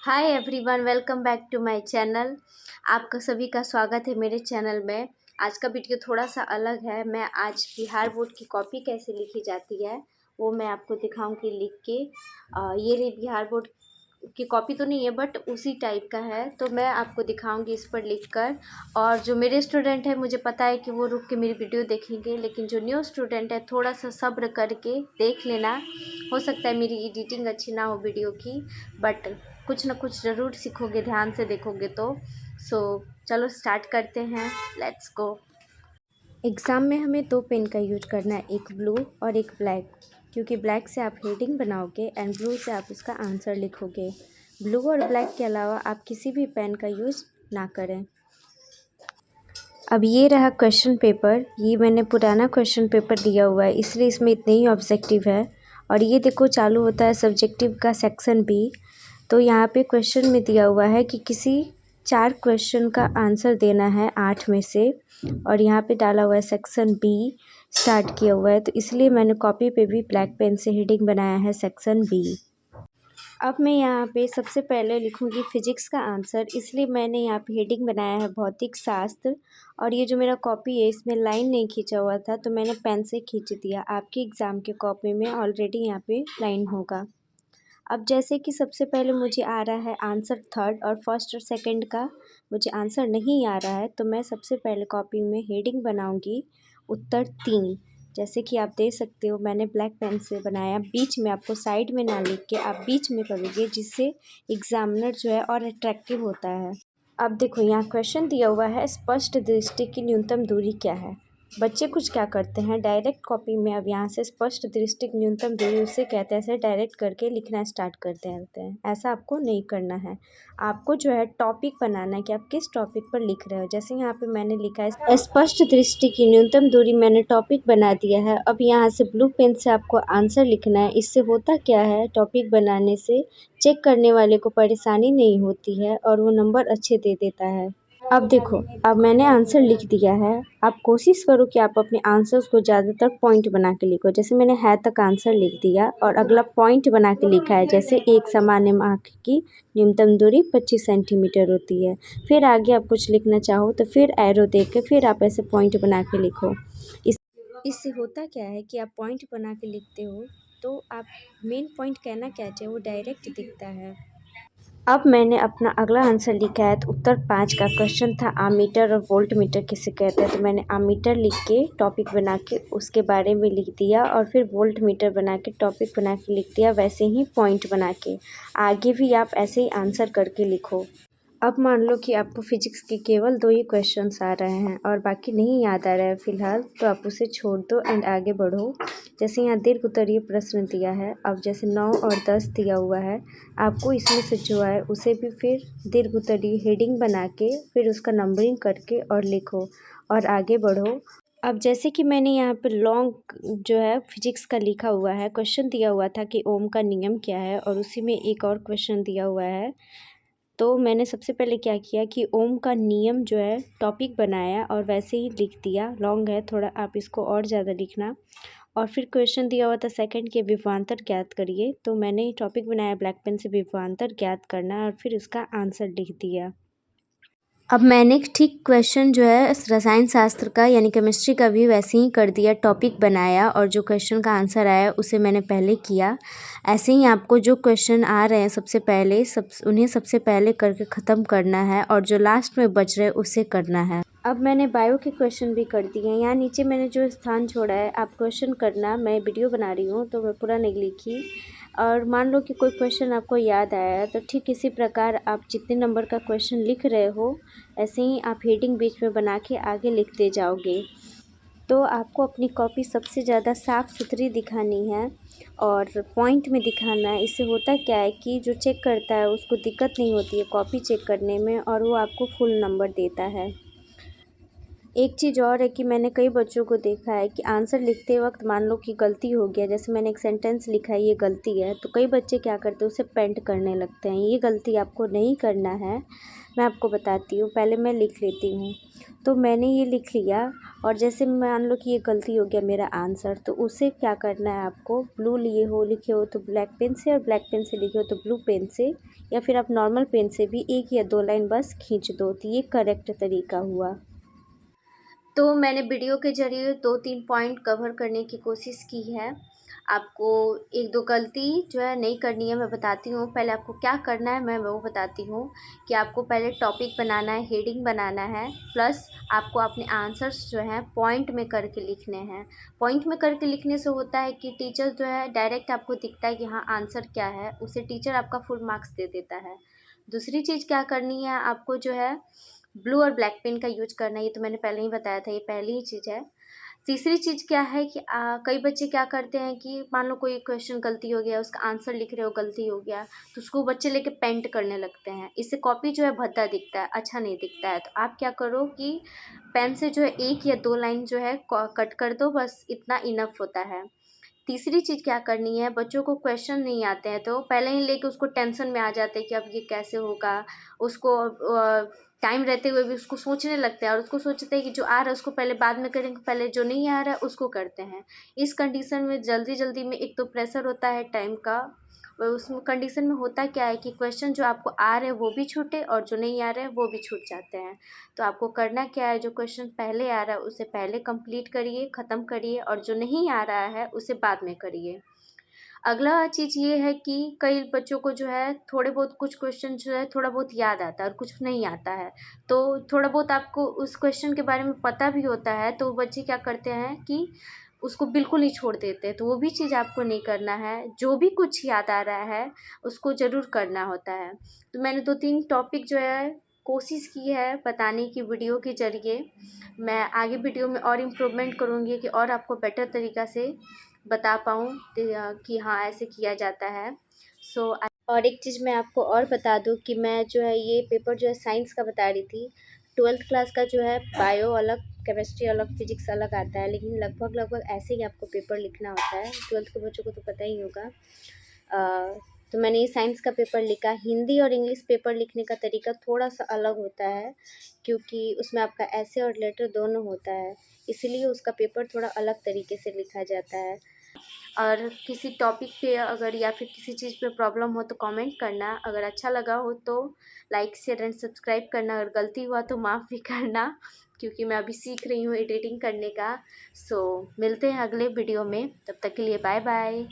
Hi everyone, welcome back to my channel. आपका सभी का स्वागत है मेरे चैनल में। आज का वीडियो थोड़ा सा अलग है। मैं आज बिहार बोर्ड की कॉपी कैसे लिखी जाती है वो मैं आपको दिखाऊंगी लिख के। ये रही बिहार बोर्ड की कॉपी तो नहीं है बट उसी टाइप का है, तो मैं आपको दिखाऊंगी इस पर लिखकर। और जो मेरे स्टूडेंट है मुझे पता है कि वो रुक के मेरी वीडियो देखेंगे, लेकिन जो न्यू स्टूडेंट है थोड़ा सा सब्र करके देख लेना। हो सकता है मेरी एडिटिंग अच्छी ना हो वीडियो की, बट कुछ ना कुछ ज़रूर सीखोगे ध्यान से देखोगे तो। सो चलो स्टार्ट करते हैं, लेट्स गो। एग्ज़ाम में हमें दो पेन का यूज करना है, एक ब्लू और एक ब्लैक, क्योंकि ब्लैक से आप हेडिंग बनाओगे एंड ब्लू से आप उसका आंसर लिखोगे। ब्लू और ब्लैक के अलावा आप किसी भी पेन का यूज़ ना करें। अब ये रहा क्वेश्चन पेपर। ये मैंने पुराना क्वेश्चन पेपर दिया हुआ है, इसलिए इसमें इतने ही ऑब्जेक्टिव है। और ये देखो चालू होता है सब्जेक्टिव का सेक्शन बी। तो यहाँ पे क्वेश्चन में दिया हुआ है कि किसी 4 क्वेश्चन का आंसर देना है 8 में से, और यहाँ पे डाला हुआ है सेक्शन बी स्टार्ट किया हुआ है, तो इसलिए मैंने कॉपी पे भी ब्लैक पेन से हेडिंग बनाया है सेक्शन बी। अब मैं यहाँ पे सबसे पहले लिखूँगी फिजिक्स का आंसर, इसलिए मैंने यहाँ पे हेडिंग बनाया है भौतिक शास्त्र। और ये जो मेरा कॉपी है इसमें लाइन नहीं खींचा हुआ था, तो मैंने पेन से खींच दिया। आपकी एग्ज़ाम के कॉपी में ऑलरेडी यहाँ पे लाइन होगा। अब जैसे कि सबसे पहले मुझे आ रहा है आंसर थर्ड, और फर्स्ट और सेकंड का मुझे आंसर नहीं आ रहा है, तो मैं सबसे पहले कॉपी में हेडिंग बनाऊंगी उत्तर 3। जैसे कि आप देख सकते हो मैंने ब्लैक पेन से बनाया, बीच में आपको साइड में ना लिख के आप बीच में करोगे, जिससे एग्जामिनर जो है और अट्रैक्टिव होता है। अब देखो यहाँ क्वेश्चन दिया हुआ है, स्पष्ट दृष्टि की न्यूनतम दूरी क्या है। बच्चे कुछ क्या करते हैं, डायरेक्ट कॉपी में अब यहाँ से स्पष्ट दृष्टि की न्यूनतम दूरी उसे कहते हैं, ऐसे डायरेक्ट करके लिखना स्टार्ट करते रहते हैं। ऐसा आपको नहीं करना है। आपको जो है टॉपिक बनाना है कि आप किस टॉपिक पर लिख रहे हो। जैसे यहाँ पे मैंने लिखा है स्पष्ट दृष्टि की न्यूनतम दूरी, मैंने टॉपिक बना दिया है। अब यहाँ से ब्लू पेन से आपको आंसर लिखना है। इससे होता क्या है, टॉपिक बनाने से चेक करने वाले को परेशानी नहीं होती है और वो नंबर अच्छे दे देता है। अब देखो, अब मैंने आंसर लिख दिया है। आप कोशिश करो कि आप अपने आंसर्स को ज़्यादातर पॉइंट बना के लिखो। जैसे मैंने है तक आंसर लिख दिया और अगला पॉइंट बना के लिखा है, जैसे एक सामान्य आँख की न्यूनतम दूरी 25 सेंटीमीटर होती है। फिर आगे आप कुछ लिखना चाहो तो फिर एरो दे के फिर आप ऐसे पॉइंट बना के लिखो। इससे होता क्या है कि आप पॉइंट बना के लिखते हो तो आप मेन पॉइंट कहना क्या चाहे वो डायरेक्ट दिखता है। अब मैंने अपना अगला आंसर लिखा है, तो उत्तर 5 का क्वेश्चन था आमीटर और वोल्ट मीटर किसे कहते हैं। तो मैंने आमीटर लिख के टॉपिक बना के उसके बारे में लिख दिया, और फिर वोल्ट मीटर बना के टॉपिक बना के लिख दिया, वैसे ही पॉइंट बना के। आगे भी आप ऐसे ही आंसर करके लिखो। अब मान लो कि आपको फिजिक्स के केवल 2 ही क्वेश्चंस आ रहे हैं और बाकी नहीं याद आ रहा है फ़िलहाल, तो आप उसे छोड़ दो एंड आगे बढ़ो। जैसे यहाँ दीर्घ उत्तरीय प्रश्न दिया है, अब जैसे 9 और 10 दिया हुआ है, आपको इसमें से जो है उसे भी फिर दीर्घ उत्तरीय हेडिंग बना के फिर उसका नंबरिंग करके और लिखो और आगे बढ़ो। अब जैसे कि मैंने यहाँ पे लॉन्ग जो है फिजिक्स का लिखा हुआ है, क्वेश्चन दिया हुआ था कि ओम का नियम क्या है, और उसी में एक और क्वेश्चन दिया हुआ है। तो मैंने सबसे पहले क्या किया कि ओम का नियम जो है टॉपिक बनाया और वैसे ही लिख दिया। लॉन्ग है थोड़ा, आप इसको और ज़्यादा लिखना। और फिर क्वेश्चन दिया हुआ था सेकंड के विभवांतर ज्ञात करिए, तो मैंने टॉपिक बनाया ब्लैक पेन से विभवांतर ज्ञात करना, और फिर उसका आंसर लिख दिया। अब मैंने ठीक क्वेश्चन जो है रसायन शास्त्र का यानी केमिस्ट्री का भी वैसे ही कर दिया, टॉपिक बनाया और जो क्वेश्चन का आंसर आया उसे मैंने पहले किया। ऐसे ही आपको जो क्वेश्चन आ रहे हैं सबसे पहले उन्हें सबसे पहले करके ख़त्म करना है, और जो लास्ट में बच रहे उसे करना है। अब मैंने बायो के क्वेश्चन भी कर दिए हैं। यहाँ नीचे मैंने जो स्थान छोड़ा है आप क्वेश्चन करना, मैं वीडियो बना रही हूँ तो मैं पूरा नहीं लिखी। और मान लो कि कोई क्वेश्चन आपको याद आया है, तो ठीक इसी प्रकार आप जितने नंबर का क्वेश्चन लिख रहे हो ऐसे ही आप हेडिंग बीच में बना के आगे लिखते जाओगे। तो आपको अपनी कॉपी सबसे ज़्यादा साफ़ सुथरी दिखानी है और पॉइंट में दिखाना है। इससे होता क्या है कि जो चेक करता है उसको दिक्कत नहीं होती है कॉपी चेक करने में, और वो आपको फुल नंबर देता है। एक चीज़ और है कि मैंने कई बच्चों को देखा है कि आंसर लिखते वक्त मान लो कि गलती हो गया, जैसे मैंने एक सेंटेंस लिखा है ये गलती है, तो कई बच्चे क्या करते हैं उसे पेंट करने लगते हैं। ये गलती आपको नहीं करना है, मैं आपको बताती हूँ। पहले मैं लिख लेती हूँ। तो मैंने ये लिख लिया, और जैसे मान लो कि ये गलती हो गया मेरा आंसर, तो उसे क्या करना है आपको, ब्लू लिए हो लिखे हो तो ब्लैक पेन से, और ब्लैक पेन से लिखे हो तो ब्लू पेन से या फिर आप नॉर्मल पेन से भी 1 या 2 लाइन बस खींच दो, तो ये करेक्ट तरीका हुआ। तो मैंने वीडियो के ज़रिए 2-3 पॉइंट कवर करने की कोशिश की है। आपको 1-2 गलती जो है नहीं करनी है, मैं बताती हूँ। पहले आपको क्या करना है मैं वो बताती हूँ कि आपको पहले टॉपिक बनाना है, हेडिंग बनाना है, प्लस आपको अपने आंसर्स जो हैं पॉइंट में करके लिखने हैं। पॉइंट में करके लिखने से होता है कि टीचर जो है डायरेक्ट आपको दिखता है कि हाँ आंसर क्या है, उसे टीचर आपका फुल मार्क्स दे देता है। दूसरी चीज़ क्या करनी है आपको जो है ब्लू और ब्लैक पेन का यूज करना है, ये तो मैंने पहले ही बताया था, ये पहली ही चीज़ है। तीसरी चीज़ क्या है कि कई बच्चे क्या करते हैं कि मान लो कोई क्वेश्चन गलती हो गया, उसका आंसर लिख रहे हो गलती हो गया, तो उसको बच्चे लेके पेंट करने लगते हैं। इससे कॉपी जो है भद्दा दिखता है, अच्छा नहीं दिखता है। तो आप क्या करो कि पेन से जो है 1 या 2 लाइन जो है कट कर दो, बस इतना इनफ होता है। तीसरी चीज़ क्या करनी है, बच्चों को क्वेश्चन नहीं आते हैं तो पहले ही लेके उसको टेंशन में आ जाते हैं कि अब ये कैसे होगा। उसको टाइम रहते हुए भी उसको सोचने लगते हैं और उसको सोचते हैं कि जो आ रहा है उसको पहले बाद में करेंगे, पहले जो नहीं आ रहा है उसको करते हैं। इस कंडीशन में जल्दी-जल्दी में एक तो प्रेशर होता है टाइम का, और उस कंडीशन में होता क्या है कि क्वेश्चन जो आपको आ रहे हैं वो भी छूटे और जो नहीं आ रहे हैं वो भी छूट जाते हैं। तो आपको करना क्या है, जो क्वेश्चन पहले आ रहा है उसे पहले कंप्लीट करिए, ख़त्म करिए, और जो नहीं आ रहा है उसे बाद में करिए। अगला चीज़ ये है कि कई बच्चों को जो है थोड़े बहुत कुछ क्वेश्चन जो है थोड़ा बहुत याद आता है और कुछ नहीं आता है। तो थोड़ा बहुत आपको उस क्वेश्चन के बारे में पता भी होता है, तो बच्चे क्या करते हैं कि उसको बिल्कुल ही छोड़ देते हैं, तो वो भी चीज़ आपको नहीं करना है। जो भी कुछ याद आ रहा है उसको ज़रूर करना होता है। तो मैंने 2-3 टॉपिक जो है कोशिश की है बताने की वीडियो के ज़रिए। मैं आगे वीडियो में और इम्प्रूवमेंट करूँगी कि और आपको बेटर तरीक़ा से बता पाऊँ कि हाँ ऐसे किया जाता है। और एक चीज़ मैं आपको और बता दूँ कि मैं जो है ये पेपर जो है साइंस का बता रही थी। 12th क्लास का जो है बायो अलग, केमिस्ट्री अलग, फिजिक्स अलग आता है, लेकिन लगभग ऐसे ही आपको पेपर लिखना होता है। 12th के बच्चों को तो पता ही होगा। तो मैंने ये साइंस का पेपर लिखा। हिंदी और इंग्लिश पेपर लिखने का तरीका थोड़ा सा अलग होता है, क्योंकि उसमें आपका ऐसे और लेटर दोनों होता है, इसलिए उसका पेपर थोड़ा अलग तरीके से लिखा जाता है। और किसी टॉपिक पे अगर या फिर किसी चीज़ पे प्रॉब्लम हो तो कमेंट करना। अगर अच्छा लगा हो तो लाइक शेयर एंड सब्सक्राइब करना। अगर गलती हुआ तो माफ़ भी करना, क्योंकि मैं अभी सीख रही हूँ एडिटिंग करने का। मिलते हैं अगले वीडियो में, तब तक के लिए बाय बाय।